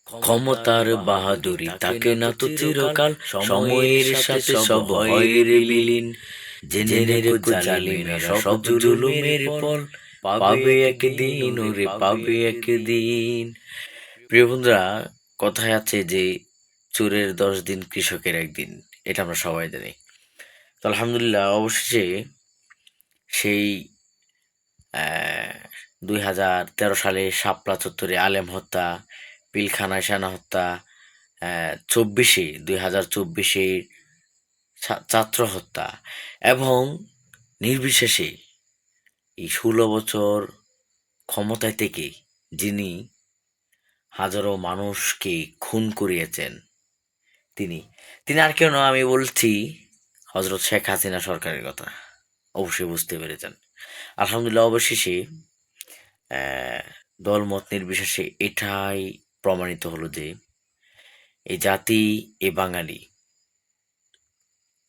ক্ষমতার বাহাদুরি তাকে না তো চিরকাল, সময়ের সাথে সব হয় রে বিলীন। জেনে রেখো জালিমেরা সব জুলুমের ফল, পাবে একদিন ওরে পাবে একদিন। প্রিয় বন্ধুরা, কথায় আছে যে চোরের 10 দিন কৃষকের একদিন, এটা আমরা সবাই জানি। তো আলহামদুলিল্লাহ, অবশেষে সেই 2013 সালে শাপলা চত্বরে আলেম হত্যা, পিলখানায় সেনা হত্যা, 2024 ছাত্র হত্যা এবং নির্বিশেষে এই 16 বছর ক্ষমতায় থেকে যিনি হাজারো মানুষকে খুন করিয়েছেন, তিনি তিনি আর কেউ নয়, আমি বলছি হজরত শেখ হাসিনা সরকারের কথা। অবশ্যই বুঝতে পেরেছেন। আলহামদুলিল্লাহ, অবশেষে দলমত নির্বিশেষে এটাই প্রমাণিত হলো যে এই জাতি, এ বাঙালি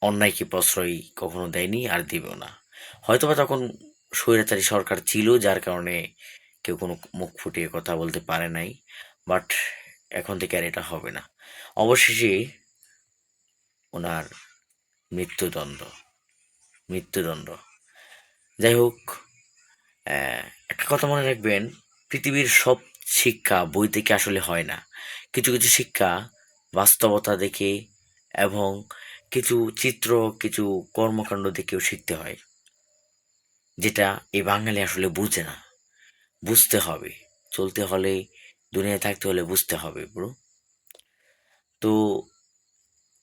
অন্যায়কে প্রশ্রয় কখনো দেয়নি আর দিবেও না। হয়তোবা তখন স্বৈরাচারী সরকার ছিল, যার কারণে কেউ কোনো মুখ ফুটিয়ে কথা বলতে পারে নাই। বাট এখন থেকে আর এটা হবে না। অবশেষে ওনার মৃত্যুদণ্ড মৃত্যুদণ্ড যাই হোক, একটা কথা মনে রাখবেন, পৃথিবীর সব শিক্ষা বই থেকে আসলে হয় না। কিছু কিছু শিক্ষা বাস্তবতা দেখে এবং কিছু চিত্র, কিছু কর্মকাণ্ড দেখেও শিখতে হয়, যেটা এই বাঙালি আসলে বুঝে না। বুঝতে হবে, চলতে হলে, দুনিয়ায় থাকতে হলে বুঝতে হবে ব্রো। তো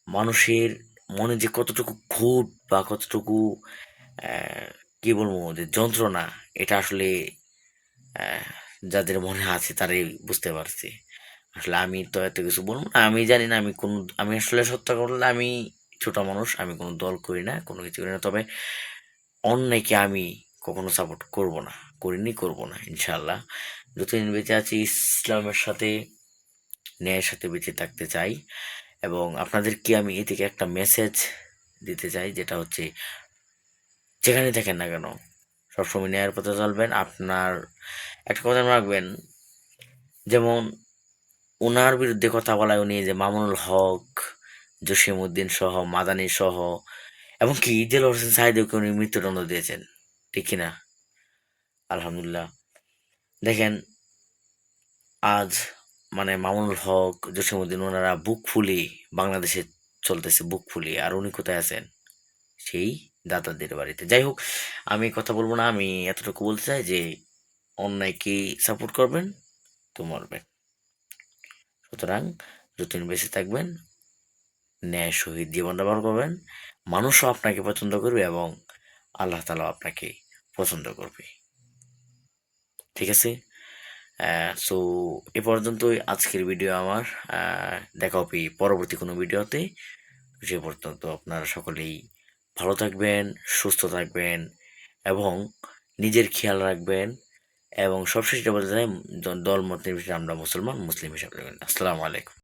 মানুষের মনে যে কতটুকু খুঁত বা কতটুকু কি বলবো, যে যন্ত্রণা, এটা আসলে আহ, যাদের মনে আছে তারাই বুঝতে পারছে। আসলে আমি তো এত কিছু বলবো না, আমি জানি না, আমি আসলে সত্য করলে, আমি ছোট মানুষ, আমি কোনো দল করি না, কোনো কিছু করি না। তবে অন্যায়কে আমি কখনো সাপোর্ট করব না, করিনি, করব না ইনশাল্লাহ। যতদিন বেঁচে আছি ইসলামের সাথে, ন্যায়ের সাথে বেঁচে থাকতে চাই। এবং আপনাদেরকে আমি এ থেকে একটা মেসেজ দিতে চাই, যেটা হচ্ছে, যেখানে থাকেন না কেন সবসময় ন্যায়ের পথে চলবেন। আপনার একটা কথা মনে রাখবেন, যেমন ওনার বিরুদ্ধে কথা বলায় উনি যে মামুনুল হক, জসিমউদ্দিন সহ, মাদানী সহ, এবং কি ইদেল হোসেন সাইদকে উনি মৃত্যুদণ্ড দিয়েছেন, ঠিক কিনা? আলহামদুলিল্লাহ। দেখেন, আজ মানে মামুনুল হক, জসিমউদ্দিন, ওনারা বুক ফুলি বাংলাদেশে চলতেছে, বুক ফুলি, আর উনি কোথায় আছেন? সেই দাদাদের বাড়িতে। যাই হোক, আমি কথা বলবো না, আমি এতটুকু বলতে চাই যে অন্যায়কে সাপোর্ট করবেন তো মরবেন। সুতরাং যতদিন বেঁচে থাকবেন, ন্যায় সহিত জীবন যাপন করবেন, মানুষও আপনাকে পছন্দ করবে এবং আল্লাহ তাআলাও আপনাকে পছন্দ করবে। ঠিক আছে? সো এ পর্যন্তই আজকের ভিডিও আমার। দেখা হবে পরবর্তী কোনো ভিডিওতে। সে পর্যন্ত আপনারা সকলেই ভালো থাকবেন, সুস্থ থাকবেন এবং নিজের খেয়াল রাখবেন। এবং সবশেষে বলতে চাই, দল মত নির্বিশেষে আমরা মুসলমান, মুসলিম হিসাবে থাকবেন। আসসালামু আলাইকুম।